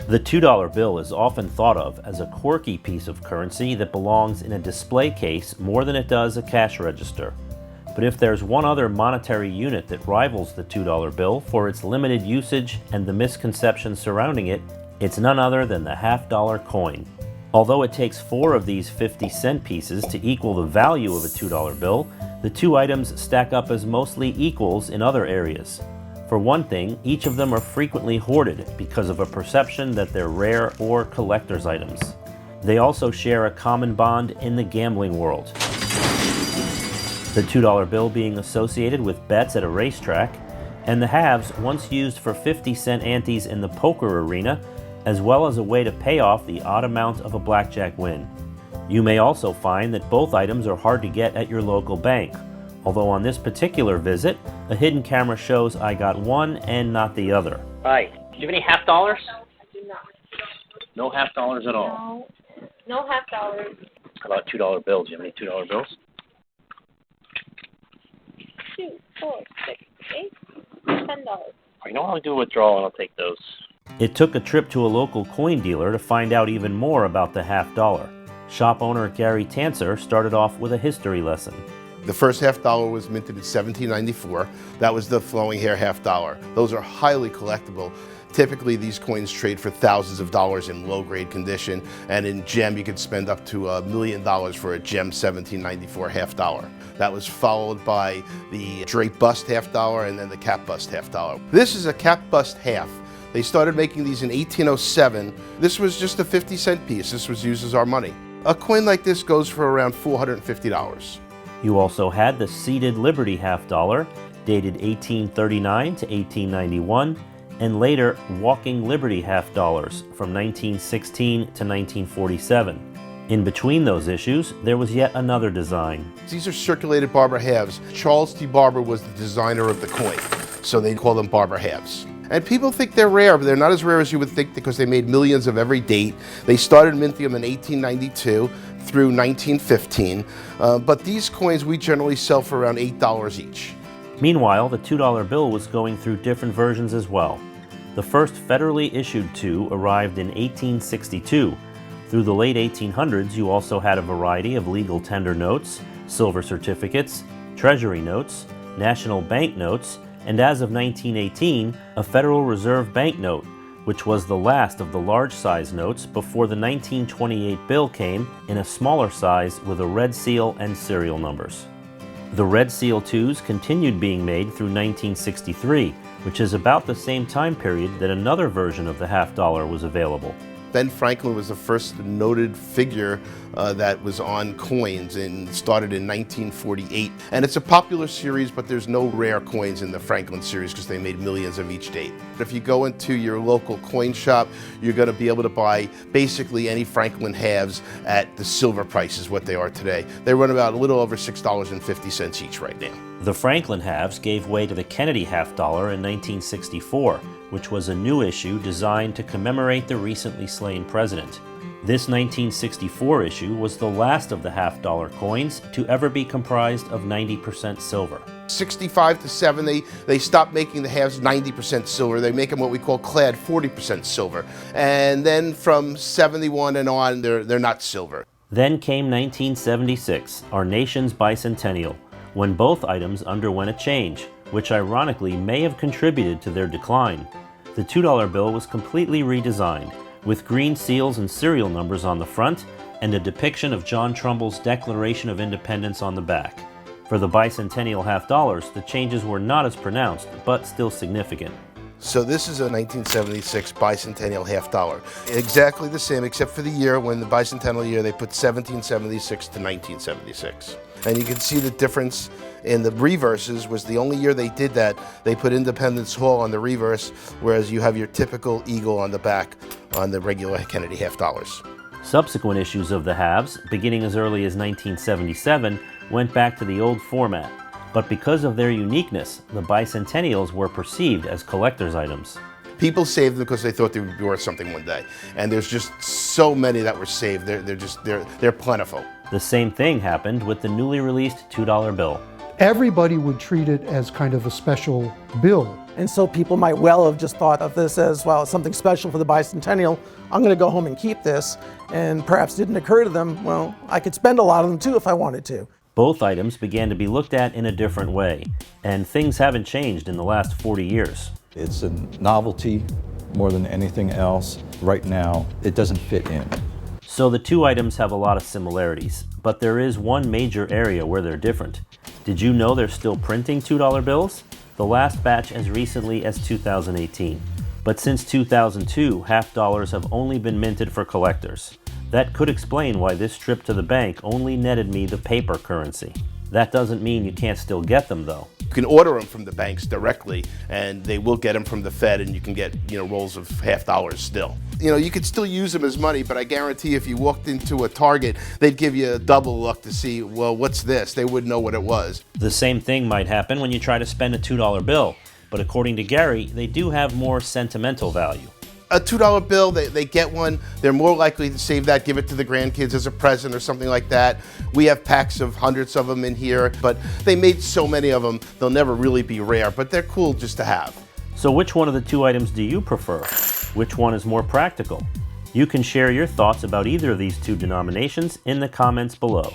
The $2 bill is often thought of as a quirky piece of currency that belongs in a display case more than it does a cash register. But if there's one other monetary unit that rivals the $2 bill for its limited usage and the misconceptions surrounding it, it's none other than the half-dollar coin. Although it takes 4 of these 50-cent pieces to equal the value of a $2 bill, the two items stack up as mostly equals in other areas. For one thing, each of them are frequently hoarded because of a perception that they're rare or collector's items. They also share a common bond in the gambling world. The $2 bill being associated with bets at a racetrack, and the halves once used for 50-cent antes in the poker arena, as well as a way to pay off the odd amount of a blackjack win. You may also find that both items are hard to get at your local bank, although on this particular visit, a hidden camera shows I got one and not the other. Hi, do you have any half dollars? I do not. No half dollars at all? No half dollars. How about $2 bills? Do you have any $2 bills? 2, 4, 6, 8, $10. You know, I'll do a withdrawal and I'll take those. It took a trip to a local coin dealer to find out even more about the half dollar. Shop owner Gary Tanser started off with a history lesson. The first half dollar was minted in 1794. That was the flowing hair half dollar. Those are highly collectible. Typically, these coins trade for thousands of dollars in low-grade condition, and in gem, you could spend up to $1 million for a gem 1794 half dollar. That was followed by the drape bust half dollar and then the cap bust half dollar. This is a cap bust half. They started making these in 1807. This was just a 50-cent piece. This was used as our money. A coin like this goes for around $450. You also had the seated Liberty half dollar, dated 1839 to 1891, and later Walking Liberty half dollars from 1916 to 1947. In between those issues, there was yet another design. These are circulated Barber halves. Charles T. Barber was the designer of the coin, so they call them Barber halves. And people think they're rare, but they're not as rare as you would think because they made millions of every date. They started minting them in 1892 through 1915, but these coins we generally sell for around $8 each. Meanwhile, the $2 bill was going through different versions as well. The first federally issued two arrived in 1862. Through the late 1800s, you also had a variety of legal tender notes, silver certificates, treasury notes, national bank notes, and as of 1918, a Federal Reserve banknote, which was the last of the large-size notes before the 1928 bill came in a smaller size with a red seal and serial numbers. The Red Seal IIs continued being made through 1963, which is about the same time period that another version of the half dollar was available. Ben Franklin was the first noted figure that was on coins and started in 1948. And it's a popular series, but there's no rare coins in the Franklin series because they made millions of each date. If you go into your local coin shop, you're going to be able to buy basically any Franklin halves at the silver price is what they are today. They run about a little over $6.50 each right now. The Franklin halves gave way to the Kennedy half dollar in 1964, which was a new issue designed to commemorate the recently slain president. This 1964 issue was the last of the half dollar coins to ever be comprised of 90% silver. 65 to 70, they stopped making the halves 90% silver. They make them what we call clad 40% silver. And then from 71 and on, they're not silver. Then came 1976, our nation's bicentennial, when both items underwent a change, which ironically may have contributed to their decline. The $2 bill was completely redesigned, with green seals and serial numbers on the front, and a depiction of John Trumbull's Declaration of Independence on the back. For the bicentennial half dollars, the changes were not as pronounced, but still significant. So this is a 1976 bicentennial half dollar. Exactly the same, except for the year. When the bicentennial year, they put 1776 to 1976. And you can see the difference in the reverses. Was the only year they did that. They put Independence Hall on the reverse, whereas you have your typical eagle on the back on the regular Kennedy half dollars. Subsequent issues of the halves, beginning as early as 1977, went back to the old format. But because of their uniqueness, the bicentennials were perceived as collector's items. People saved them because they thought they would be worth something one day. And there's just so many that were saved. They're plentiful. The same thing happened with the newly released $2 bill. Everybody would treat it as kind of a special bill. And so people might well have just thought of this as, well, it's something special for the bicentennial. I'm going to go home and keep this. And perhaps didn't occur to them, well, I could spend a lot of them too if I wanted to. Both items began to be looked at in a different way, and things haven't changed in the last 40 years. It's a novelty more than anything else. Right now, it doesn't fit in. So the two items have a lot of similarities, but there is one major area where they're different. Did you know they're still printing $2 bills? The last batch as recently as 2018. But since 2002, half dollars have only been minted for collectors. That could explain why this trip to the bank only netted me the paper currency. That doesn't mean you can't still get them though. You can order them from the banks directly, and they will get them from the Fed, and you can get, rolls of half dollars still. You could still use them as money, but I guarantee if you walked into a Target, they'd give you a double look to see, well, what's this? They wouldn't know what it was. The same thing might happen when you try to spend a $2 bill, but according to Gary, they do have more sentimental value. A $2 bill, they get one, they're more likely to save that, give it to the grandkids as a present or something like that. We have packs of hundreds of them in here, but they made so many of them, they'll never really be rare, but they're cool just to have. So which one of the two items do you prefer? Which one is more practical? You can share your thoughts about either of these two denominations in the comments below.